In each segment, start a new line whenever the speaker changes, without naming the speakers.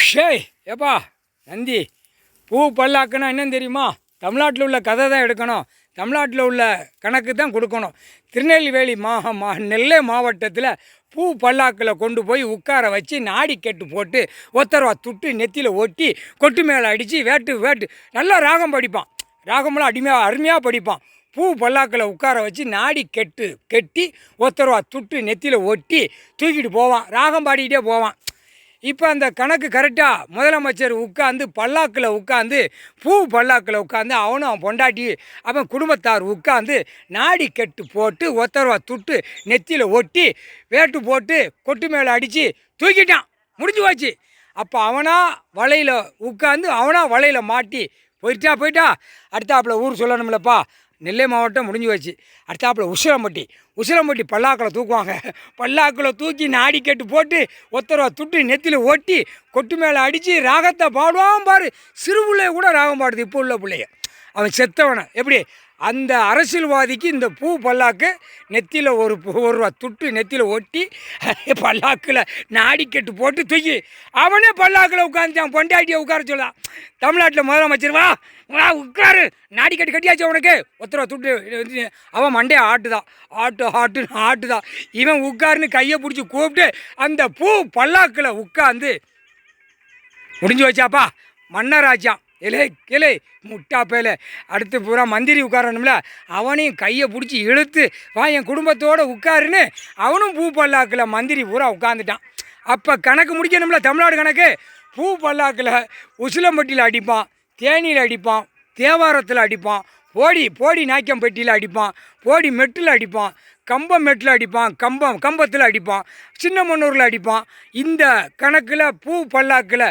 ஷேய் ஏப்பா நந்தி பூ பல்லாக்குன்னா என்னன்னு தெரியுமா? தமிழ்நாட்டில் உள்ள கதை தான் எடுக்கணும், தமிழ்நாட்டில் உள்ள கணக்கு தான் கொடுக்கணும். திருநெல்வேலி நெல்லை மாவட்டத்தில் பூ பல்லாக்கில் கொண்டு போய் உட்கார வச்சு நாடி கெட்டு போட்டு ஒத்தரவா துட்டு நெத்தியில் ஒட்டி கொட்டு மேலே அடித்து வேட்டு நல்லா ராகம் படிப்பான். ராகமெல்லாம் அருமையாக படிப்பான். பூ பல்லாக்கில் உட்கார வச்சு நாடி கெட்டி ஒத்தரவா துட்டு நெத்தியில் ஒட்டி தூக்கிட்டு போவான், ராகம் பாடிக்கிட்டே போவான். இப்போ அந்த கணக்கு கரெக்டாக முதலமைச்சர் உட்காந்து பல்லாக்கில் உட்காந்து பூ பல்லாக்கில் உட்காந்து அவன் பொண்டாட்டி அவன் குடும்பத்தார் உட்காந்து நாடி கெட்டு போட்டு ஒத்தரவா துட்டு நெத்தியில் ஒட்டி வேட்டு போட்டு கொட்டு மேலே அடித்து தூக்கிட்டான், முடிஞ்சு போச்சு. அப்போ அவனா வலையில் உட்காந்து அவனா வலையில் மாட்டி போயிட்டா அடுத்தாப்புல ஊர் சொல்லணும்லப்பா. நெல்லை மாவட்டம் முடிஞ்சு வச்சு. அடுத்தாப்புல உசிலம்பட்டி பல்லாக்கில் தூக்குவாங்க. பல்லாக்கில் தூக்கி நாடி கட்டு போட்டு ஒத்தரவா துட்டு நெத்தியில் ஓட்டி கொட்டு மேலே அடித்து ராகத்தை பாடுவான் பாரு. சிறு பிள்ளைய கூட ராகம் பாடுது இப்போ உள்ள பிள்ளைய. அவன் செத்தவனை எப்படி அந்த அரசியல்வாதிக்கு இந்த பூ பல்லாக்கு நெத்தியில் ஒரு ரூபா துட்டு நெத்தியில் ஒட்டி பல்லாக்கில் நாடி கட்டு போட்டு தூக்கி அவனே பல்லாக்கில் உட்காந்துச்சான். பொண்டாட்டியை உட்கார சொல்லலாம். தமிழ்நாட்டில் முதலமைச்சர் வா உட்காரு, நாடி கட்டு கட்டியாச்சு அவனுக்கு ஒத்தரவா துட்டு. அவன் மண்டையை ஆட்டுதான். இவன் உட்காருன்னு கையை பிடிச்சி கூப்பிட்டு அந்த பூ பல்லாக்கில் உட்காந்து முடிஞ்சு வச்சாப்பா. மன்னராஜான் இலை முட்டா பேல அடுத்து பூரா மந்திரி உட்காரணும்ல, அவனையும் கையை பிடிச்சி இழுத்து வா என் குடும்பத்தோடு உட்காருன்னு அவனும் பூ பல்லாக்கில் மந்திரி பூரா உட்காந்துட்டான். அப்போ கணக்கு முடிக்கணும்ல, தமிழ்நாடு கணக்கு. பூ பல்லாக்கில் உசிலம்பட்டியில் அடிப்பான், தேனியில் அடிப்பான், தேவாரத்தில் அடிப்பான், போடி நாய்க்கம்பட்டியில் அடிப்பான், போடி மெட்டில் அடிப்பான், கம்பம் மெட்டில் அடிப்பான், கம்பத்தில் அடிப்பான், சின்ன மன்னூரில் அடிப்பான். இந்த கணக்கில் பூ பல்லாக்கில்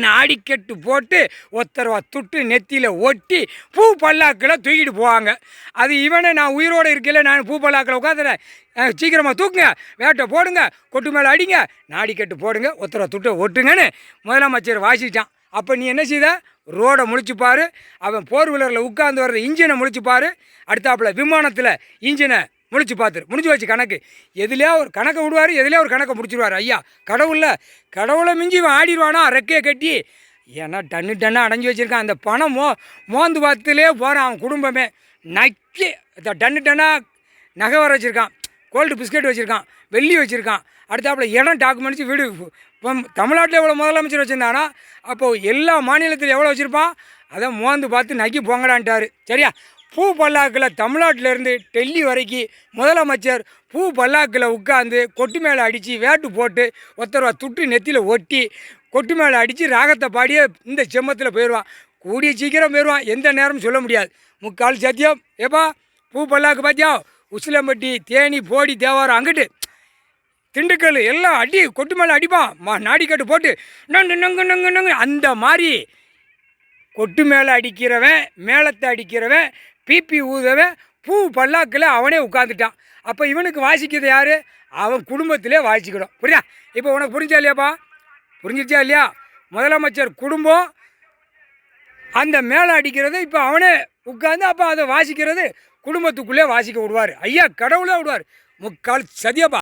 நாடி கெட்டு போட்டு ஒத்தரவா துட்டு நெத்தியில் ஒட்டி பூ பல்லாக்கில் தூக்கிட்டு போவாங்க. அது இவனை நான் உயிரோடு இருக்கையில் நான் பூ பல்லாக்கில் உட்காந்துறேன், சீக்கிரமாக தூக்குங்க, வேட்டை போடுங்க, கொட்டு மேலே அடிங்க, நாடி கெட்டு போடுங்க, ஒத்தரவா துட்டை ஒட்டுங்கன்னு முதலமைச்சர் வாசித்தான். அப்போ நீ என்ன செய்த? ரோடை முழிச்சுப்பார். அவன் போர் வீலரில் உட்காந்து வர்ற இன்ஜினை முழிச்சுப்பார். அடுத்தாப்புல விமானத்தில் இன்ஜினை முடிச்சு பார்த்துரு. முடிஞ்சு வச்சு கணக்கு. எதுலையா ஒரு கணக்கை விடுவார், எதுலையா ஒரு கணக்கை முடிச்சிடுவார். ஐயா கடவுளை மிஞ்சி இவன் ஆடிடுவானா ரெக்கையை கட்டி. ஏன்னா டன்னாக அடைஞ்சி வச்சுருக்கான். அந்த பணம் மோந்து பார்த்துலே போகிறான் அவன் குடும்பமே. நக்கி டன்னாக நகை வர வச்சுருக்கான், கோல்டு பிஸ்கெட் வச்சுருக்கான், வெள்ளி வச்சுருக்கான். அடுத்தாப்புல இடம் டாக்குமெண்ட்ஸ் வீடு. இப்போ தமிழ்நாட்டில் எவ்வளோ முதலமைச்சர் வச்சுருந்தானா அப்போது எல்லா மாநிலத்திலும் எவ்வளோ வச்சுருப்பான்? அதை மோந்து பார்த்து நக்கி போங்கடான்ட்டார். சரியா? பூ பல்லாக்கில் தமிழ்நாட்டிலேருந்து டெல்லி வரைக்கும் முதலமைச்சர் பூ பல்லாக்கில் உட்காந்து கொட்டு மேலே அடித்து வேட்டு போட்டு ஒத்தரவா துட்டு நெத்தியில் ஒட்டி கொட்டு மேலே அடித்து ராகத்தை பாடியே இந்த செம்மத்தில் போயிடுவான். கூடிய சீக்கிரம் போயிடுவான், எந்த நேரமும் சொல்ல முடியாது. முக்கால் சத்தியம். ஏப்பா பூ பல்லாக்கு பார்த்தியா? உசிலம்பட்டி, தேனி, போடி, தேவாரம், அங்கிட்டு திண்டுக்கல் எல்லாம் அடி கொட்டு மேலே அடிப்பான். நாடி கட்டு போட்டு நங்கு அந்த மாதிரி கொட்டு மேலே அடிக்கிறவன், மேளத்தை அடிக்கிறவன், பிபி ஊதவன் பூ பல்லாக்கில் அவனே உட்காந்துட்டான். அப்போ இவனுக்கு வாசிக்கிறது யார்? அவன் குடும்பத்திலே வாசிக்கணும். புரியா? இப்போ உனக்கு புரிஞ்சா இல்லையாப்பா? புரிஞ்சிருச்சா இல்லையா? முதலமைச்சர் குடும்பம் அந்த மேலே அடிக்கிறது இப்போ அவனே உட்காந்து அப்போ அதை வாசிக்கிறது குடும்பத்துக்குள்ளே வாசிக்க விடுவார். ஐயா கடவுளே விடுவார். முக்கால் சதியப்பா.